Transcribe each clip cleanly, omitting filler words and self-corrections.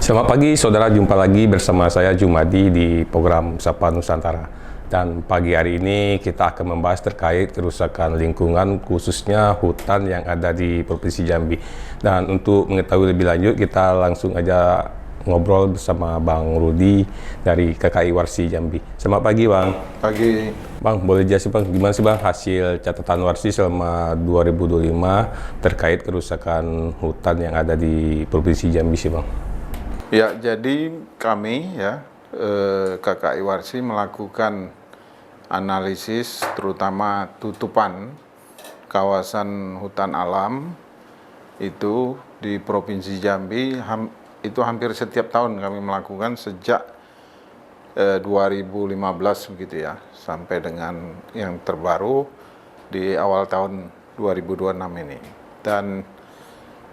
Selamat pagi saudara, jumpa lagi bersama saya Jumadi di program Sapa Nusantara. Dan pagi hari ini kita akan membahas terkait kerusakan lingkungan khususnya hutan yang ada di Provinsi Jambi. Dan untuk mengetahui lebih lanjut kita langsung aja ngobrol bersama Bang Rudi dari KKI Warsi Jambi. Selamat pagi Bang. Pagi. Bang, boleh jelasin Bang, gimana sih Bang hasil catatan Warsi selama 2025 terkait kerusakan hutan yang ada di Provinsi Jambi sih Bang? Ya, jadi kami KKI Warsi melakukan analisis terutama tutupan kawasan hutan alam itu di Provinsi Jambi itu hampir setiap tahun kami melakukan sejak 2015 begitu ya, sampai dengan yang terbaru di awal tahun 2026 ini. Dan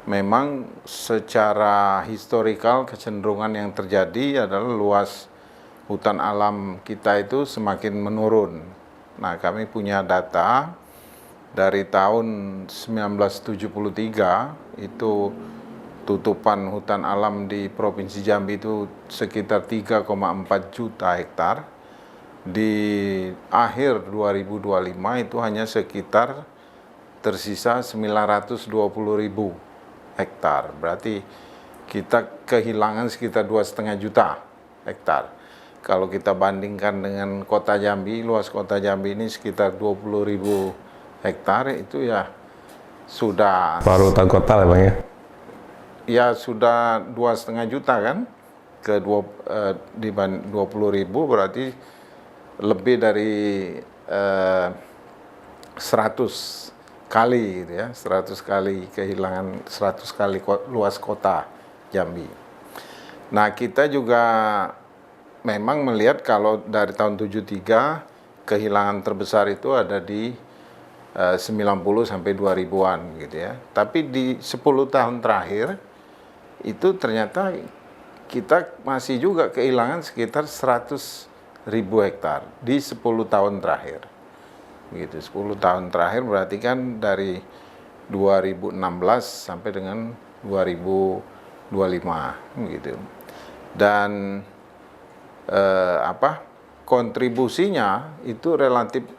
memang secara historikal kecenderungan yang terjadi adalah luas hutan alam kita itu semakin menurun. Nah, kami punya data dari tahun 1973 itu tutupan hutan alam di Provinsi Jambi itu sekitar 3,4 juta hektar. Di akhir 2025 itu hanya sekitar tersisa 920.000 hektar, berarti kita kehilangan sekitar 2,5 juta hektar. Kalau kita bandingkan dengan kota Jambi, luas kota Jambi ini sekitar 20.000 hektar, itu ya sudah Baru hutan kota lah Bang ya? Ya sudah 2,5 juta kan, dibanding 20.000 berarti lebih dari 100 kali gitu ya, 100 kali kehilangan 100 kali luas kota Jambi. Nah, kita juga memang melihat kalau dari tahun 73 kehilangan terbesar itu ada di 90 sampai 2000-an gitu ya. Tapi di 10 tahun terakhir itu ternyata kita masih juga kehilangan sekitar 100.000 hektar di 10 tahun terakhir. Begitu, 10 tahun terakhir berarti kan dari 2016 sampai dengan 2025 gitu. Dan kontribusinya itu relatif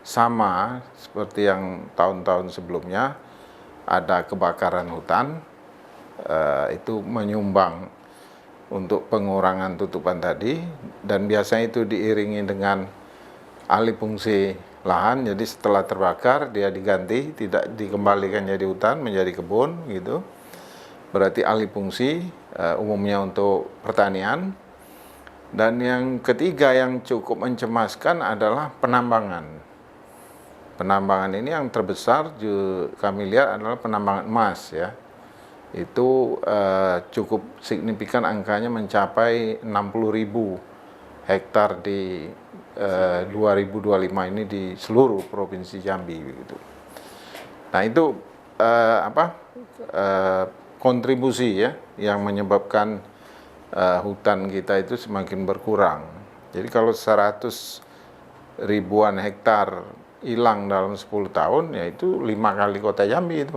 sama seperti yang tahun-tahun sebelumnya. Ada kebakaran hutan, itu menyumbang untuk pengurangan tutupan tadi, dan biasanya itu diiringi dengan alih fungsi lahan. Jadi setelah terbakar dia diganti, tidak dikembalikan jadi hutan, menjadi kebun gitu. Berarti alih fungsi, umumnya untuk pertanian. Dan yang ketiga yang cukup mencemaskan adalah penambangan. Penambangan ini yang terbesar kami lihat adalah penambangan emas ya. Itu cukup signifikan, angkanya mencapai 60.000 hektar di 2025 ini di seluruh Provinsi Jambi gitu. Nah, itu kontribusi ya yang menyebabkan hutan kita itu semakin berkurang. Jadi kalau 100 ribuan hektar hilang dalam 10 tahun, ya itu 5 kali kota Jambi itu.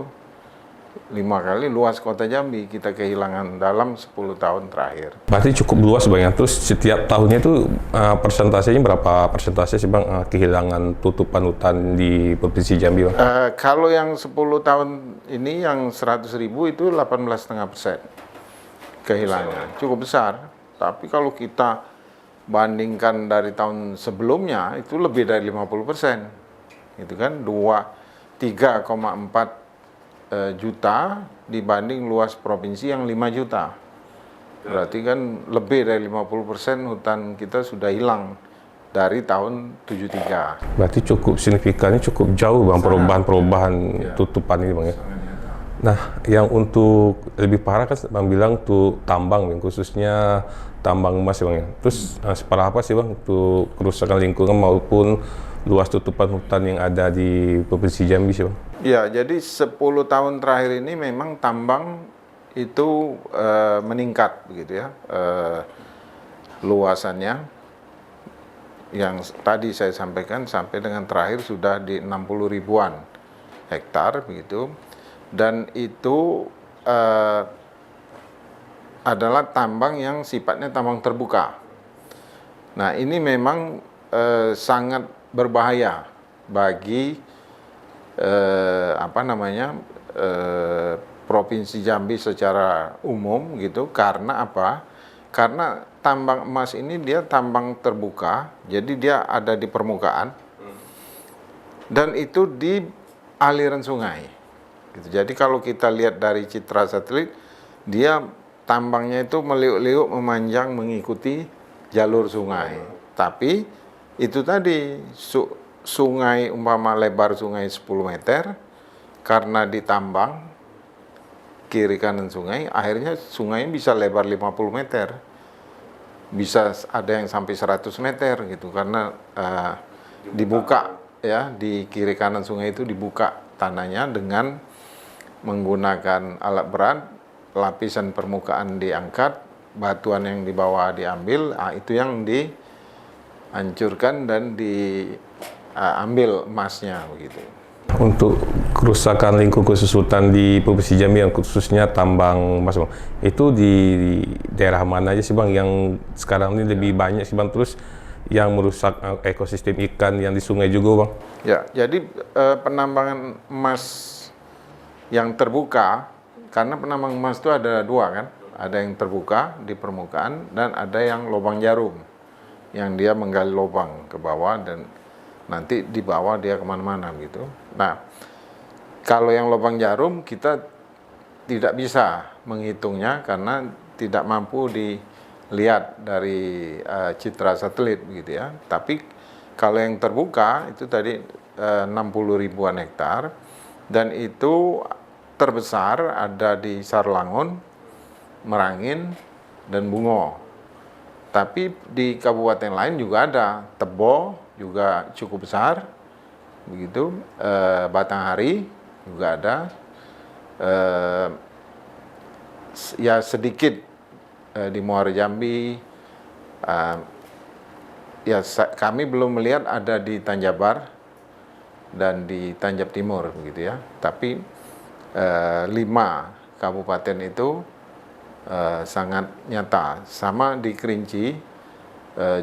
5 kali luas kota Jambi kita kehilangan dalam 10 tahun terakhir. Berarti cukup luas Bang ya. Terus setiap tahunnya itu persentasenya berapa persentase sih Bang kehilangan tutupan hutan di Provinsi Jambi Bang? Kalau yang 10 tahun ini yang 100.000 itu 18,5% kehilangan. Cukup besar. Tapi kalau kita bandingkan dari tahun sebelumnya itu lebih dari 50%. Itu kan 3,4 juta dibanding luas provinsi yang 5 juta. Berarti kan lebih dari 50% hutan kita sudah hilang dari tahun 73. Berarti cukup signifikannya, cukup jauh Bang perubahan-perubahan tutupan ini Bang ya. Nah, yang untuk lebih parah kan Bang bilang tuh tambang Bang, khususnya tambang emas Bang ya. Terus separah apa sih Bang untuk kerusakan lingkungan maupun luas tutupan hutan yang ada di Provinsi Jambi sih Bang? Ya, jadi 10 tahun terakhir ini memang tambang itu meningkat begitu ya, luasannya yang tadi saya sampaikan sampai dengan terakhir sudah di 60 ribuan hektar begitu. Dan itu adalah tambang yang sifatnya tambang terbuka. Nah, ini memang sangat berbahaya bagi Provinsi Jambi secara umum gitu. Karena apa? Karena tambang emas ini dia tambang terbuka, jadi dia ada di permukaan dan itu di aliran sungai. Gitu. Jadi kalau kita lihat dari citra satelit, dia tambangnya itu meliuk-liuk memanjang mengikuti jalur sungai. Tapi itu tadi sungai umpama lebar sungai 10 meter, karena ditambang kiri kanan sungai, akhirnya sungainya bisa lebar 50 meter. Bisa ada yang sampai 100 meter gitu, karena dibuka ya, di kiri kanan sungai itu dibuka tanahnya dengan menggunakan alat berat, lapisan permukaan diangkat, batuan yang di bawah diambil, itu yang dihancurkan dan diambil emasnya begitu. Untuk kerusakan lingkungan khusus hutan di Provinsi Jambi, yang khususnya tambang emas, Bang, itu di daerah mana aja sih, Bang, yang sekarang ini lebih banyak sih, Bang, terus yang merusak ekosistem ikan yang di sungai juga, Bang? Ya, jadi penambangan emas yang terbuka, karena penambang emas itu ada dua kan, ada yang terbuka di permukaan dan ada yang lubang jarum, yang dia menggali lubang ke bawah dan nanti di bawah dia kemana-mana gitu. Nah, kalau yang lubang jarum kita tidak bisa menghitungnya karena tidak mampu dilihat dari citra satelit begitu ya. Tapi kalau yang terbuka itu tadi 60 ribuan hektar, dan itu terbesar ada di Sarlangun, Merangin, dan Bungo. Tapi di kabupaten lain juga ada, Tebo juga cukup besar, begitu, Batanghari juga ada, ya sedikit di Muara Jambi, ya kami belum melihat ada di Tanjabar dan di Tanjab Timur begitu ya. Tapi 5 kabupaten itu sangat nyata. Sama di Kerinci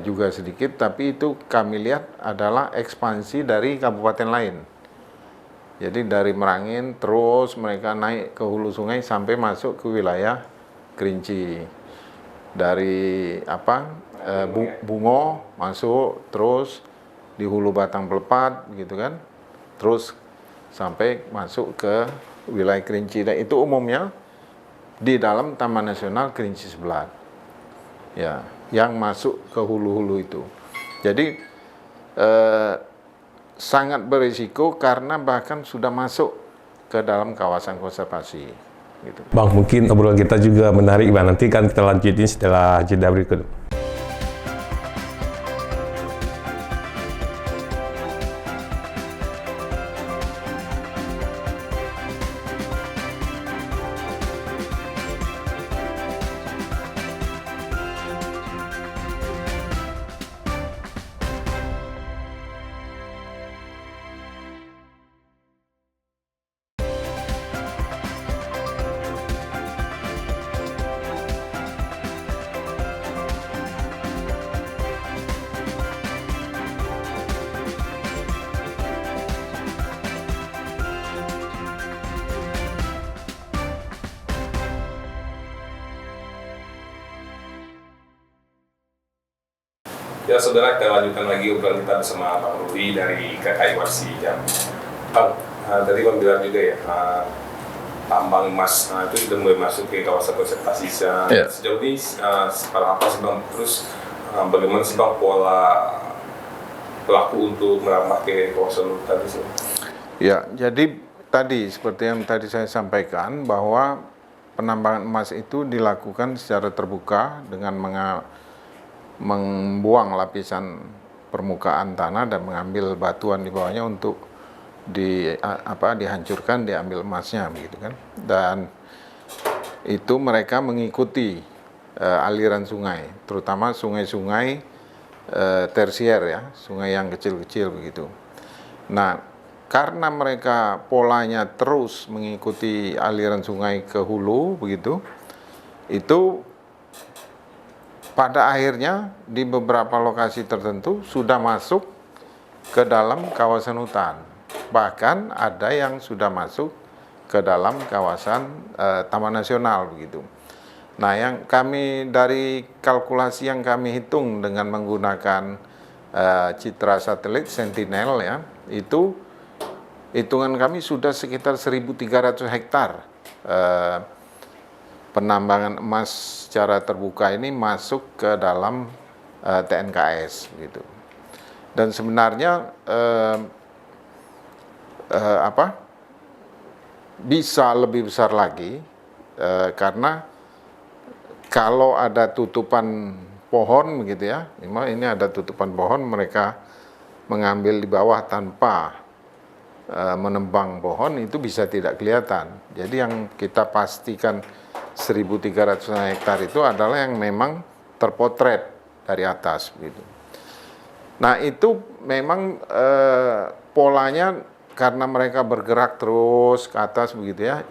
juga sedikit, tapi itu kami lihat adalah ekspansi dari kabupaten lain. Jadi dari Merangin terus mereka naik ke hulu sungai sampai masuk ke wilayah Kerinci. Dari Bungo masuk terus di hulu Batang Pelepat gitu kan. Terus sampai masuk ke wilayah Kerinci, dan itu umumnya di dalam Taman Nasional Kerinci Sebelat. Ya, yang masuk ke hulu-hulu itu. Jadi sangat berisiko karena bahkan sudah masuk ke dalam kawasan konservasi. Gitu. Bang, mungkin obrolan kita juga menarik, Bang. Nanti kan kita lanjutin setelah jeda berikut. Ya, saudara, kita lanjutkan lagi obrolan kita bersama Bang Rudi dari KKIWARSI Jambi. Bang, tadi Bang bilang juga ya, tambang emas itu sudah mulai masuk ke kawasan konservasi. Sejauh ini seperti apa sih, Bang? Terus bagaimana sih, Bang, pola pelaku untuk merambah ke kawasan hutan itu? Ya, jadi tadi seperti yang tadi saya sampaikan bahwa penambangan emas itu dilakukan secara terbuka dengan membuang lapisan permukaan tanah dan mengambil batuan di bawahnya untuk dihancurkan, diambil emasnya begitu kan. Dan itu mereka mengikuti aliran sungai, terutama sungai-sungai tersier ya, sungai yang kecil-kecil begitu. Nah, karena mereka polanya terus mengikuti aliran sungai ke hulu begitu, itu pada akhirnya di beberapa lokasi tertentu sudah masuk ke dalam kawasan hutan. Bahkan ada yang sudah masuk ke dalam kawasan Taman Nasional begitu. Nah, yang kami dari kalkulasi yang kami hitung dengan menggunakan citra satelit Sentinel ya, itu hitungan kami sudah sekitar 1.300 hektar penambangan emas secara terbuka ini masuk ke dalam TNKS gitu. Dan sebenarnya bisa lebih besar lagi karena kalau ada tutupan pohon begitu ya, ini ada tutupan pohon, mereka mengambil di bawah tanpa menembang pohon, itu bisa tidak kelihatan. Jadi yang kita pastikan 1.300 hektar itu adalah yang memang terpotret dari atas begitu. Nah, itu memang polanya karena mereka bergerak terus ke atas begitu ya.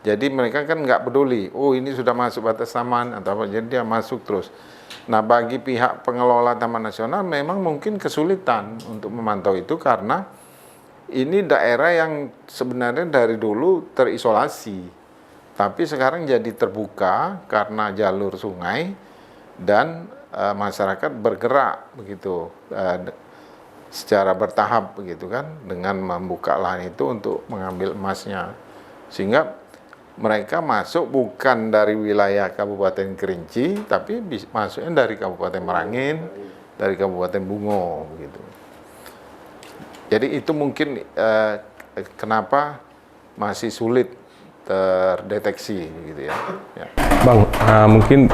Jadi mereka kan nggak peduli, oh ini sudah masuk batas taman atau apa, jadi dia masuk terus. Nah, bagi pihak pengelola Taman Nasional memang mungkin kesulitan untuk memantau itu karena ini daerah yang sebenarnya dari dulu terisolasi, tapi sekarang jadi terbuka karena jalur sungai dan masyarakat bergerak begitu secara bertahap begitu kan, dengan membuka lahan itu untuk mengambil emasnya, sehingga mereka masuk bukan dari wilayah Kabupaten Kerinci, tapi masuknya dari Kabupaten Merangin, dari Kabupaten Bungo begitu. Jadi itu mungkin kenapa masih sulit terdeteksi gitu ya. Bang, mungkin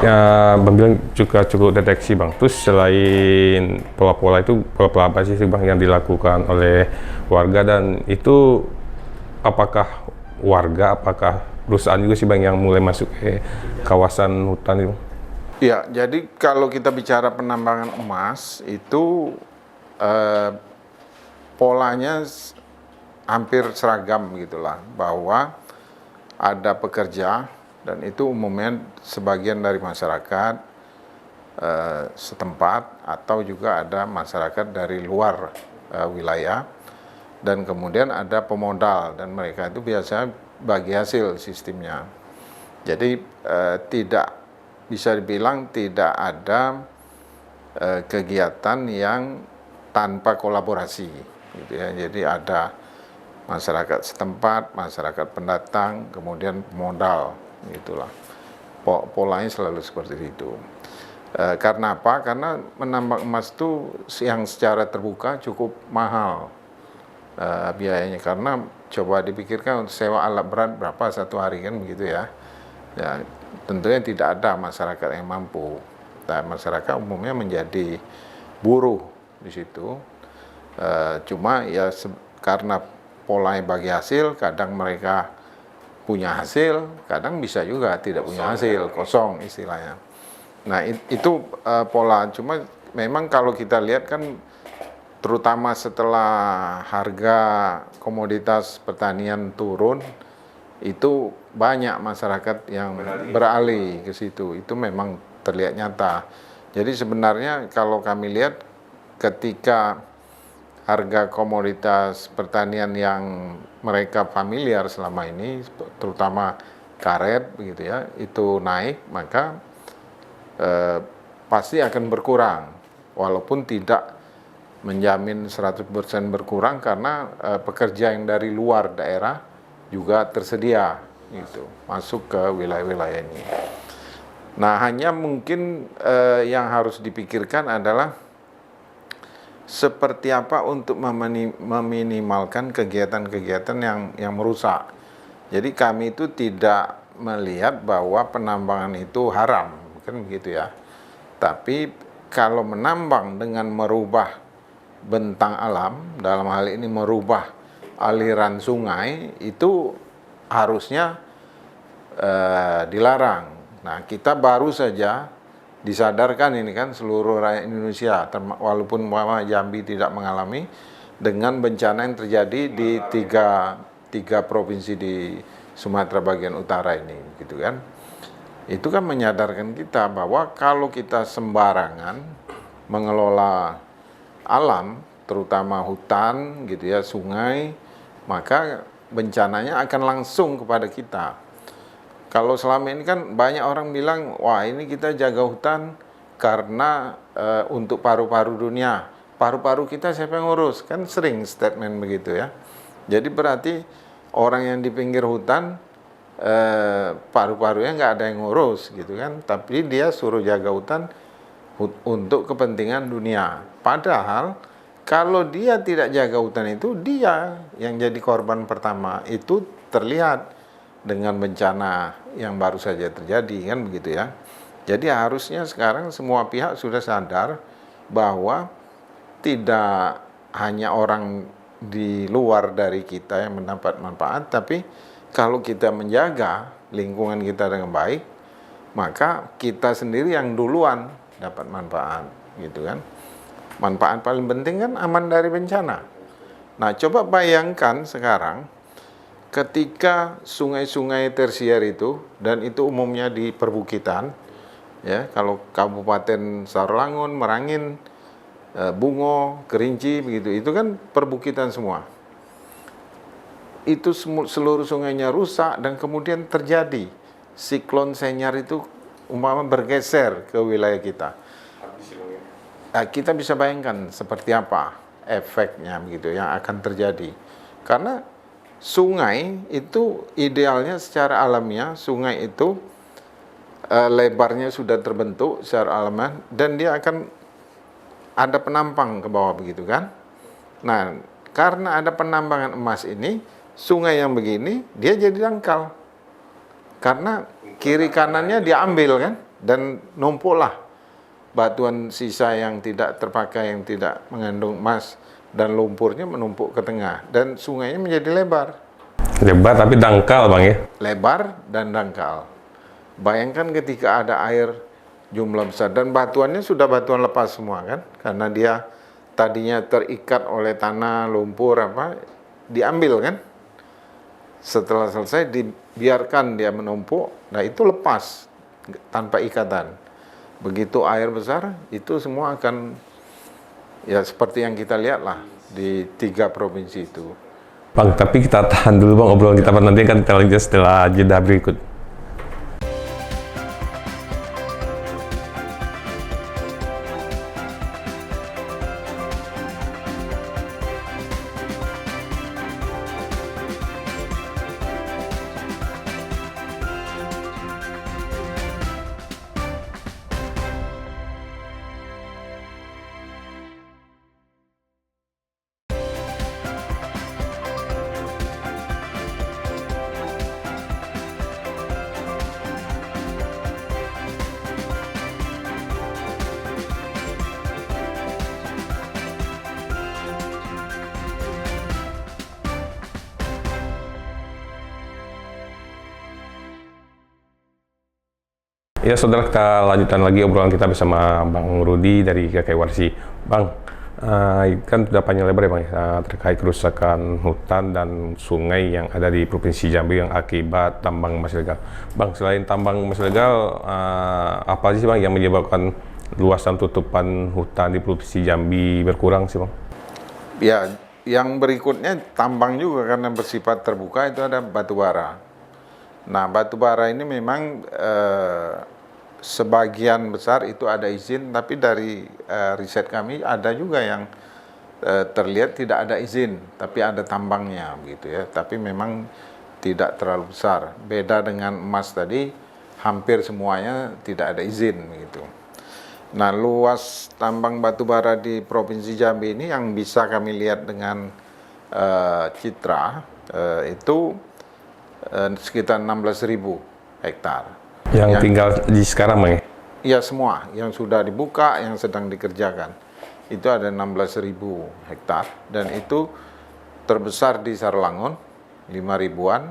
Bang bilang juga cukup deteksi Bang. Terus selain pola-pola itu, pola-pola apa sih Bang yang dilakukan oleh warga, dan itu apakah warga, apakah perusahaan juga sih Bang yang mulai masuk ke kawasan hutan itu? Ya, jadi kalau kita bicara penambangan emas itu polanya hampir seragam gitulah, bahwa ada pekerja dan itu umumnya sebagian dari masyarakat setempat atau juga ada masyarakat dari luar wilayah, dan kemudian ada pemodal dan mereka itu biasanya bagi hasil sistemnya. Jadi tidak bisa dibilang tidak ada kegiatan yang tanpa kolaborasi gitu ya. Jadi ada masyarakat setempat, masyarakat pendatang, kemudian pemodal gitulah. Polanya selalu seperti itu. Karena apa? Karena menambang emas itu yang secara terbuka cukup mahal biayanya, karena coba dipikirkan untuk sewa alat berat berapa satu hari kan begitu ya. Ya, tentunya tidak ada masyarakat yang mampu. Dan masyarakat umumnya menjadi buruh di situ. Cuma ya karena polanya bagi hasil, kadang mereka punya hasil, kadang bisa juga tidak punya hasil, kosong istilahnya. Nah, itu pola. Cuma memang kalau kita lihat kan, terutama setelah harga komoditas pertanian turun, itu banyak masyarakat yang beralih ke situ. Itu memang terlihat nyata. Jadi sebenarnya kalau kami lihat ketika harga komoditas pertanian yang mereka familiar selama ini, terutama karet begitu ya, itu naik, maka pasti akan berkurang, walaupun tidak menjamin 100% berkurang karena pekerja yang dari luar daerah juga tersedia gitu masuk ke wilayah-wilayah ini. Nah, hanya mungkin yang harus dipikirkan adalah seperti apa untuk meminimalkan kegiatan-kegiatan yang merusak. Jadi kami itu tidak melihat bahwa penambangan itu haram, kan begitu ya. Tapi kalau menambang dengan merubah bentang alam, dalam hal ini merubah aliran sungai, itu harusnya dilarang. Nah, kita baru saja disadarkan ini kan seluruh rakyat Indonesia, walaupun Jambi tidak mengalami, dengan bencana yang terjadi di tiga provinsi di Sumatera bagian utara ini, gitu kan. itu kan menyadarkan kita bahwa kalau kita sembarangan mengelola alam, terutama hutan gitu ya, sungai, maka bencananya akan langsung kepada kita. Kalau selama ini kan banyak orang bilang, wah ini kita jaga hutan karena untuk paru-paru dunia. Paru-paru kita siapa yang ngurus? Kan sering statement begitu ya. Jadi berarti orang yang di pinggir hutan, paru-parunya nggak ada yang ngurus gitu kan. Tapi dia suruh jaga hutan untuk kepentingan dunia. Padahal kalau dia tidak jaga hutan itu, dia yang jadi korban pertama. Itu terlihat dengan bencana yang baru saja terjadi, kan begitu ya. Jadi harusnya sekarang semua pihak sudah sadar bahwa tidak hanya orang di luar dari kita yang mendapat manfaat, tapi kalau kita menjaga lingkungan kita dengan baik, maka kita sendiri yang duluan dapat manfaat, gitu kan. Manfaat paling penting kan aman dari bencana. Nah, coba bayangkan sekarang ketika sungai-sungai tersier itu, dan itu umumnya di perbukitan, ya, kalau Kabupaten Sarolangun, Merangin, Bungo, Kerinci, begitu, itu kan perbukitan semua. Itu seluruh sungainya rusak dan kemudian terjadi siklon Senyar itu umpama bergeser ke wilayah kita. Nah, kita bisa bayangkan seperti apa efeknya begitu yang akan terjadi. Karena sungai itu idealnya secara alamiah, sungai itu lebarnya sudah terbentuk secara alamiah dan dia akan ada penampang ke bawah begitu kan. Nah, karena ada penambangan emas ini, sungai yang begini dia jadi dangkal. Karena kiri kanannya diambil kan, dan numpuklah batuan sisa yang tidak terpakai, yang tidak mengandung emas, dan lumpurnya menumpuk ke tengah, dan sungainya menjadi lebar. Lebar tapi dangkal Bang ya? Lebar dan dangkal. Bayangkan ketika ada air jumlah besar, dan batuannya sudah batuan lepas semua kan, karena dia tadinya terikat oleh tanah, lumpur, diambil kan. Setelah selesai dibiarkan dia menumpuk, nah itu lepas tanpa ikatan. Begitu air besar, itu semua akan ya seperti yang kita lihat lah di 3 provinsi itu. Bang, tapi kita tahan dulu Bang obrolan kita, nanti kan kita lanjut setelah jeda berikut. Ya saudara, kita lanjutkan lagi obrolan kita bersama Bang Rudi dari KKWarsi. Bang, kan sudah panjang lebar ya Bang terkait kerusakan hutan dan sungai yang ada di Provinsi Jambi yang akibat tambang emas ilegal. Bang, selain tambang emas ilegal, apa sih Bang yang menyebabkan luasan tutupan hutan di Provinsi Jambi berkurang sih Bang? Ya, yang berikutnya tambang juga karena bersifat terbuka itu ada batu bara. Nah, batu bara ini memang sebagian besar itu ada izin, tapi dari riset kami ada juga yang terlihat tidak ada izin, tapi ada tambangnya gitu ya. Tapi memang tidak terlalu besar. Beda dengan emas tadi, hampir semuanya tidak ada izin gitu. Nah, luas tambang batu bara di Provinsi Jambi ini yang bisa kami lihat dengan citra itu sekitar 16.000 hektar. Yang tinggal di sekarang Bang ya? Iya, semua yang sudah dibuka, yang sedang dikerjakan. Itu ada 16.000 hektar, dan itu terbesar di Sarolangun 5.000-an,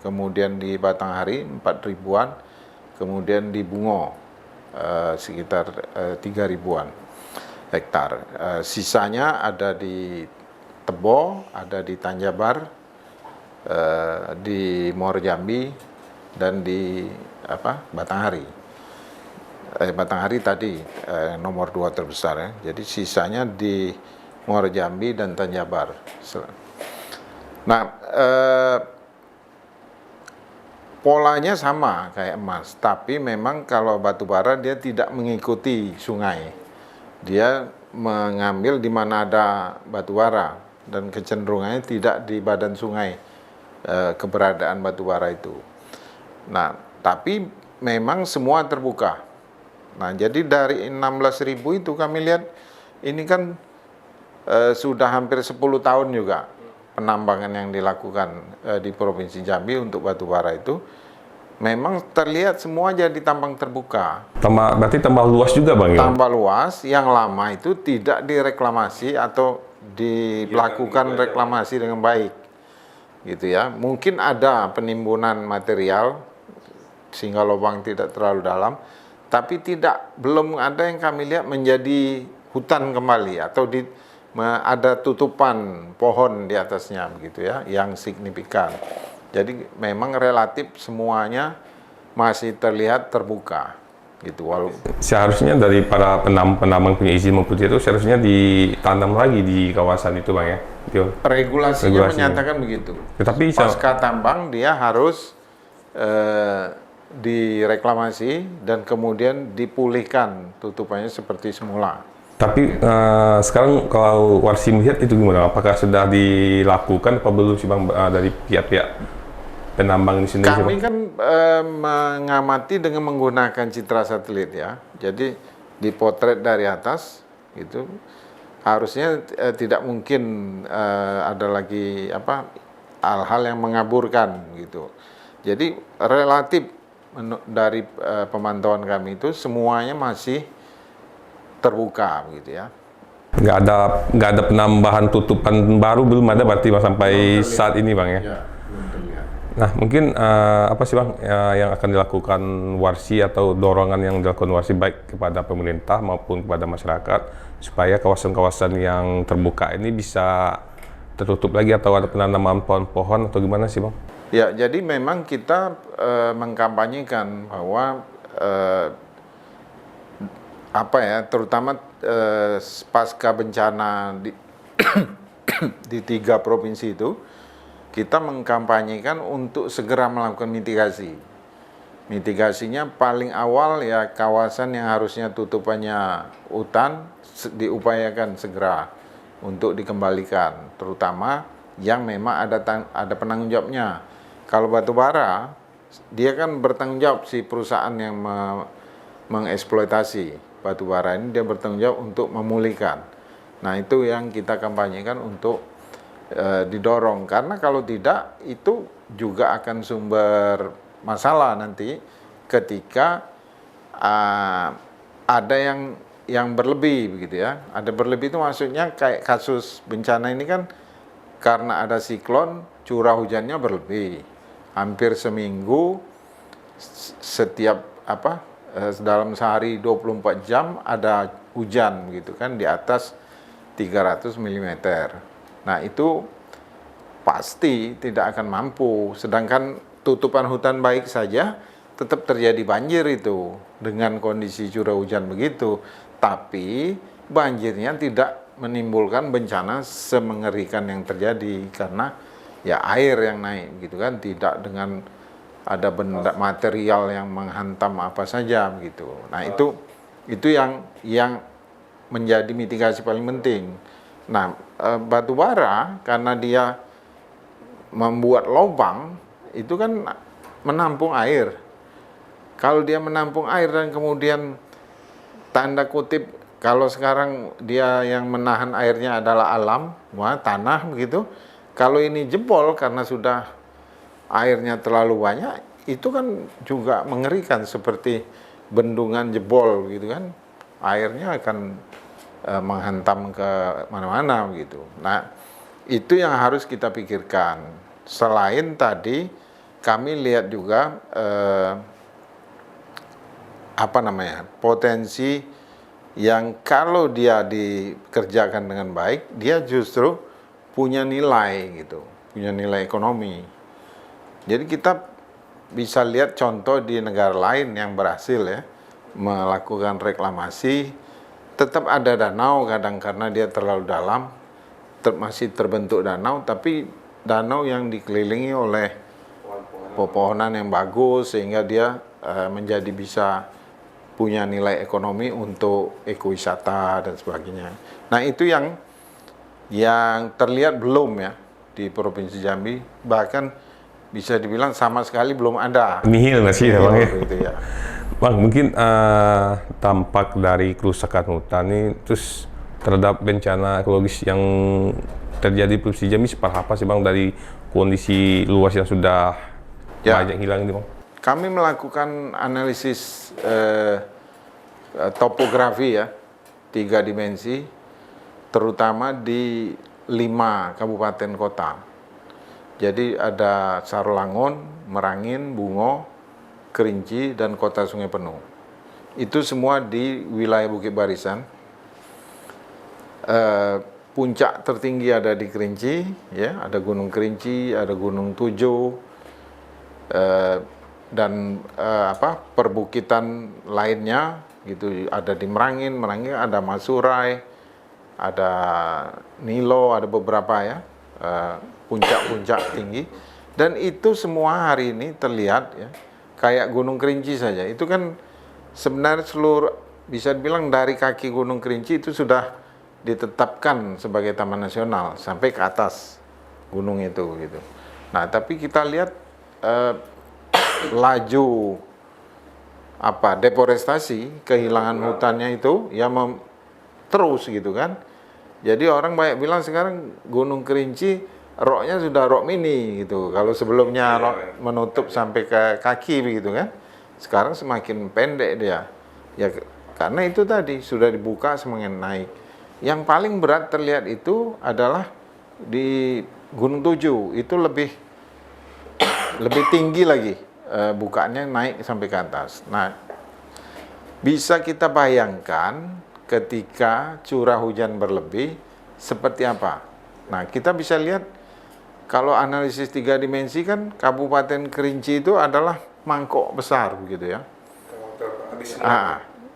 kemudian di Batanghari 4.000-an, kemudian di Bungo sekitar 3.000-an hektar. Sisanya ada di Tebo, ada di Tanjabar, di Muaro Jambi, dan di Batanghari. Batanghari tadi nomor 2 terbesar ya. Jadi sisanya di Muara Jambi dan Tanjabar. Nah, polanya sama kayak emas, tapi memang kalau batu bara dia tidak mengikuti sungai. Dia mengambil di mana ada batu bara dan kecenderungannya tidak di badan sungai keberadaan batu bara itu. Nah, tapi memang semua terbuka. Nah, jadi dari 16.000 itu kami lihat ini kan sudah hampir 10 tahun juga penambangan yang dilakukan di Provinsi Jambi untuk batu bara itu. Memang terlihat semua jadi tambang terbuka. Berarti tambah luas juga Bang ya? Tambah luas, yang lama itu tidak direklamasi atau dilakukan reklamasi dengan baik. Gitu ya. Mungkin ada penimbunan material sehingga lubang tidak terlalu dalam, tapi belum ada yang kami lihat menjadi hutan kembali atau ada tutupan pohon di atasnya begitu ya yang signifikan. Jadi memang relatif semuanya masih terlihat terbuka gitu. Seharusnya dari para penambang punya izin maupun itu seharusnya ditanam lagi di kawasan itu Bang ya. Regulasinya menyatakan begitu. Tetapi pasca tambang dia harus direklamasi dan kemudian dipulihkan tutupannya seperti semula. Tapi sekarang kalau Warsi melihat itu gimana? Apakah sudah dilakukan apa belum sih Bang dari pihak-pihak penambang di sini? Kami kan mengamati dengan menggunakan citra satelit ya. Jadi dipotret dari atas gitu. Harusnya tidak mungkin ada lagi hal-hal yang mengaburkan gitu. Jadi relatif dari pemantauan kami itu semuanya masih terbuka gitu ya. Nggak ada penambahan tutupan baru belum ada berarti Bang sampai saat ini Bang ya? Ya, belum terlihat. Nah mungkin apa sih Bang yang akan dilakukan Warsi atau dorongan yang dilakukan Warsi baik kepada pemerintah maupun kepada masyarakat supaya kawasan-kawasan yang terbuka ini bisa tertutup lagi atau ada penanaman pohon-pohon atau gimana sih Bang? Ya, jadi memang kita mengkampanyekan bahwa terutama pasca bencana di 3 provinsi itu, kita mengkampanyekan untuk segera melakukan mitigasi. Mitigasinya paling awal ya kawasan yang harusnya tutupannya hutan diupayakan segera untuk dikembalikan, terutama yang memang ada penanggung jawabnya. Kalau batu bara, dia kan bertanggung jawab si perusahaan yang mengeksploitasi batu bara ini, dia bertanggung jawab untuk memulihkan. Nah itu yang kita kampanyekan untuk didorong, karena kalau tidak itu juga akan sumber masalah nanti ketika ada yang berlebih begitu ya. Ada berlebih itu maksudnya kayak kasus bencana ini kan karena ada siklon, curah hujannya berlebih. Hampir seminggu setiap dalam sehari 24 jam ada hujan gitu kan di atas 300 mm. Nah, itu pasti tidak akan mampu. Sedangkan tutupan hutan baik saja tetap terjadi banjir itu dengan kondisi curah hujan begitu. Tapi banjirnya tidak menimbulkan bencana semengerikan yang terjadi karena ya air yang naik gitu kan, tidak dengan ada benda material yang menghantam apa saja gitu. Nah, itu yang menjadi mitigasi paling penting. Nah, batu bara karena dia membuat lubang itu kan menampung air. Kalau dia menampung air dan kemudian tanda kutip kalau sekarang dia yang menahan airnya adalah alam, tanah begitu. Kalau ini jebol karena sudah airnya terlalu banyak, itu kan juga mengerikan seperti bendungan jebol gitu kan. Airnya akan menghantam ke mana-mana gitu. Nah, itu yang harus kita pikirkan. Selain tadi kami lihat juga potensi yang kalau dia dikerjakan dengan baik, dia justru punya nilai gitu, punya nilai ekonomi. Jadi kita bisa lihat contoh di negara lain yang berhasil ya. melakukan reklamasi, tetap ada danau kadang karena dia terlalu dalam, masih terbentuk danau, tapi danau yang dikelilingi oleh pepohonan yang bagus sehingga dia menjadi bisa punya nilai ekonomi untuk ekowisata dan sebagainya. Nah itu yang terlihat belum ya di Provinsi Jambi, bahkan bisa dibilang sama sekali belum ada. Nihil masih ya Bang ya. Gitu ya. Bang, mungkin dampak dari kerusakan hutan ini terus terhadap bencana ekologis yang terjadi di Provinsi Jambi seperti apa sih Bang, dari kondisi luas yang sudah banyak hilang ini Bang? Kami melakukan analisis topografi ya, 3 dimensi, terutama di 5 kabupaten kota. Jadi ada Sarolangun, Merangin, Bungo, Kerinci, dan Kota Sungai Penuh. Itu semua di wilayah Bukit Barisan. Puncak tertinggi ada di Kerinci, ya, ada Gunung Kerinci, ada Gunung Tujuh, dan perbukitan lainnya gitu, ada di Merangin ada Masurai, ada Nilo, ada beberapa ya puncak-puncak tinggi, dan itu semua hari ini terlihat ya kayak Gunung Kerinci saja. Itu kan sebenarnya seluruh, bisa dibilang dari kaki Gunung Kerinci itu sudah ditetapkan sebagai taman nasional sampai ke atas gunung itu gitu. Nah, tapi kita lihat laju deforestasi, kehilangan hutannya itu ya terus gitu kan. Jadi orang banyak bilang sekarang Gunung Kerinci roknya sudah rok mini gitu. Kalau sebelumnya rok menutup sampai ke kaki begitu kan, sekarang semakin pendek dia. Ya karena itu tadi sudah dibuka semakin naik. Yang paling berat terlihat itu adalah di Gunung Tujuh, itu lebih tinggi lagi, bukaannya naik sampai ke atas. Nah, bisa kita bayangkan ketika curah hujan berlebih seperti apa. Nah, kita bisa lihat kalau analisis 3 dimensi kan Kabupaten Kerinci itu adalah mangkok besar begitu ya.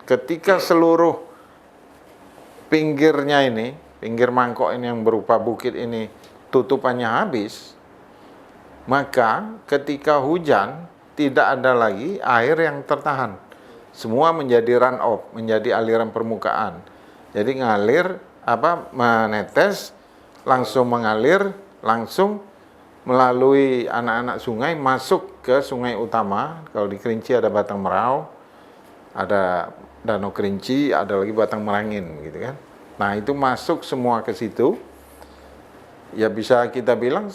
Ketika seluruh pinggirnya ini, pinggir mangkok ini yang berupa bukit ini tutupannya habis, maka ketika hujan tidak ada lagi air yang tertahan. Semua menjadi run off, menjadi aliran permukaan. Jadi ngalir, menetes, langsung mengalir, langsung melalui anak-anak sungai masuk ke sungai utama. Kalau di Kerinci ada Batang Merau, ada Danau Kerinci, ada lagi Batang Merangin gitu kan. Nah, itu masuk semua ke situ. Ya bisa kita bilang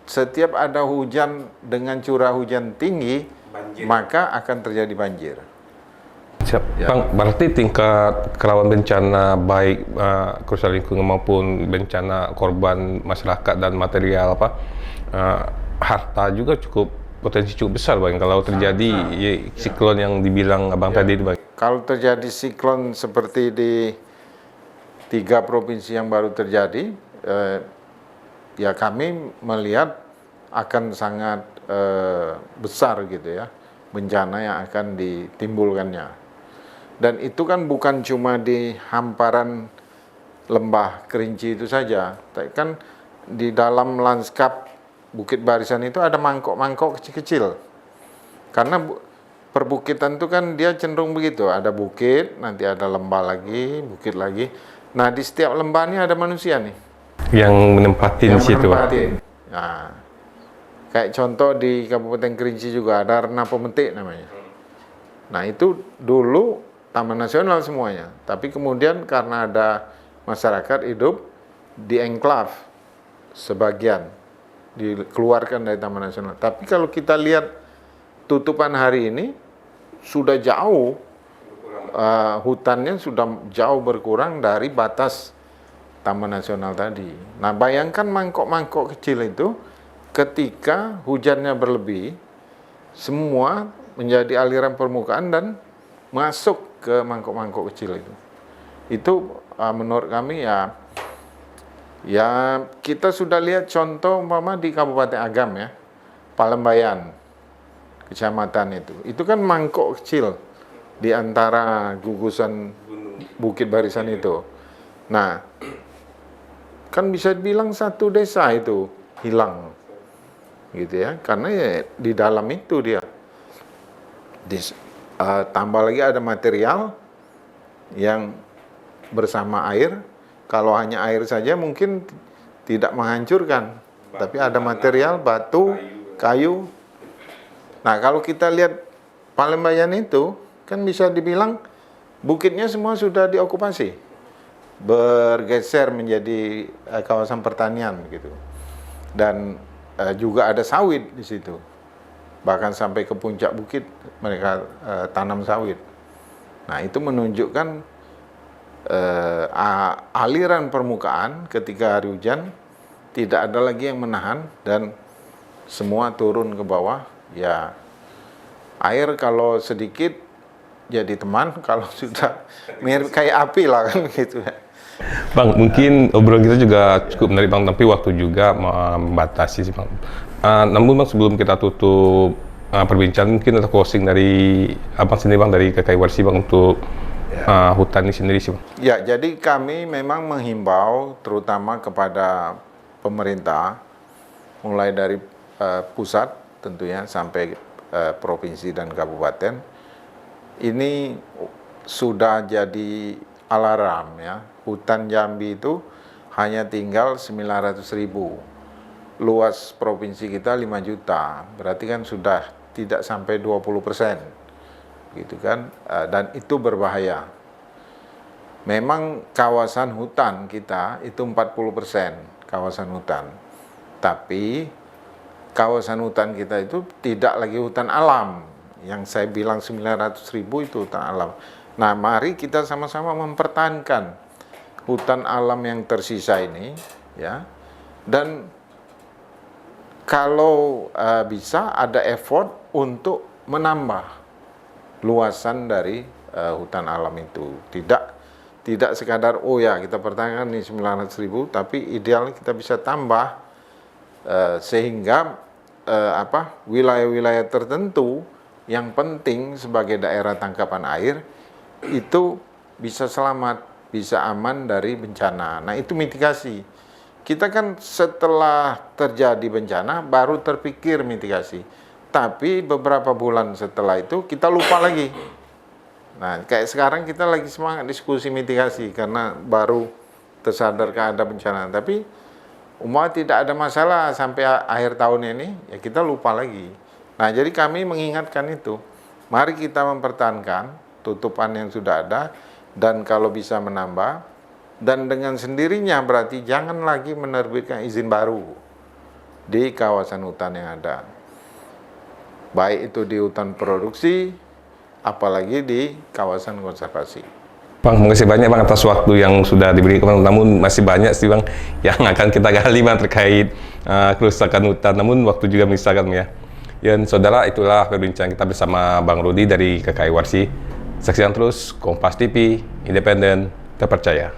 setiap ada hujan dengan curah hujan tinggi, banjir, maka akan terjadi banjir. Siap. Ya. Bang, berarti tingkat kerawan bencana baik kerusakan lingkungan maupun bencana korban masyarakat dan material harta juga potensi cukup besar Bang kalau terjadi siklon yang dibilang Abang tadi Bang. Kalau terjadi siklon seperti di 3 provinsi yang baru terjadi, ya kami melihat akan sangat besar gitu ya bencana yang akan ditimbulkannya. Dan itu kan bukan cuma di hamparan lembah Kerinci itu saja, tapi kan di dalam lanskap Bukit Barisan itu ada mangkok-mangkok kecil-kecil. Karena perbukitan itu kan dia cenderung begitu, ada bukit, nanti ada lembah lagi, bukit lagi. Nah, di setiap lembah ini ada manusia nih yang menempatin situ. Nah, kayak contoh di Kabupaten Kerinci juga ada Rena Pemetik namanya. Nah, itu dulu taman nasional semuanya, tapi kemudian karena ada masyarakat hidup di enklave sebagian dikeluarkan dari taman nasional. Tapi kalau kita lihat tutupan hari ini sudah jauh hutannya sudah jauh berkurang dari batas taman nasional tadi. Nah, bayangkan mangkok-mangkok kecil itu ketika hujannya berlebih, semua menjadi aliran permukaan dan masuk ke mangkok-mangkok kecil itu. Itu menurut kami ya kita sudah lihat contoh umpama di Kabupaten Agam ya, Palembayan, kecamatan itu kan mangkok kecil, di antara gugusan Bukit Barisan itu. Nah, kan bisa dibilang satu desa itu hilang, gitu ya, karena ya di dalam itu dia. Tambah lagi ada material yang bersama air. Kalau hanya air saja mungkin tidak menghancurkan, tapi ada material batu, kayu. Nah, kalau kita lihat Palembayan itu kan bisa dibilang bukitnya semua sudah diokupasi, bergeser menjadi kawasan pertanian gitu, dan juga ada sawit di situ. Bahkan sampai ke puncak bukit mereka tanam sawit. Nah, itu menunjukkan aliran permukaan ketika hari hujan tidak ada lagi yang menahan dan semua turun ke bawah. Ya, air kalau sedikit jadi teman, kalau sudah mirip kayak api lah kan gitu ya. Bang, mungkin obrolan kita juga cukup menarik Bang, tapi waktu juga membatasi sih Bang. Namun Bang, sebelum kita tutup perbincangan, mungkin ada closing dari Abang sendiri Bang, dari KKI Bang untuk hutan ini sendiri sih Bang. Ya, jadi kami memang menghimbau terutama kepada pemerintah, mulai dari pusat tentunya sampai provinsi dan kabupaten, ini sudah jadi alarm ya. Hutan Jambi itu hanya tinggal 900.000. Luas provinsi kita 5 juta. Berarti kan sudah tidak sampai 20%. Gitu kan? Dan itu berbahaya. Memang kawasan hutan kita itu 40% kawasan hutan. Tapi kawasan hutan kita itu tidak lagi hutan alam. Yang saya bilang 900.000 itu hutan alam. Nah, mari kita sama-sama mempertahankan hutan alam yang tersisa ini, ya. Dan kalau bisa ada effort untuk menambah luasan dari hutan alam itu. Tidak sekadar oh ya kita pertahankan nih 900.000, tapi idealnya kita bisa tambah sehingga wilayah-wilayah tertentu yang penting sebagai daerah tangkapan air itu bisa selamat, bisa aman dari bencana. Nah, itu mitigasi. Kita kan setelah terjadi bencana baru terpikir mitigasi. Tapi beberapa bulan setelah itu kita lupa lagi. Nah, kayak sekarang kita lagi semangat diskusi mitigasi karena baru tersadarkan ada bencana. Tapi tidak ada masalah sampai akhir tahun ini, ya kita lupa lagi. Nah, jadi kami mengingatkan itu. Mari kita mempertahankan tutupan yang sudah ada, dan kalau bisa menambah, dan dengan sendirinya berarti jangan lagi menerbitkan izin baru di kawasan hutan yang ada. Baik itu di hutan produksi, apalagi di kawasan konservasi. Bang, makasih banyak Bang atas waktu yang sudah diberikan. Namun masih banyak sih Bang yang akan kita gali Bang terkait kerusakan hutan. Namun waktu juga misalkan ya. Dan saudara, itulah perbincangan kita bersama Bang Rudi dari KKI Warsi. Saksikan terus Kompas TV, independen, terpercaya.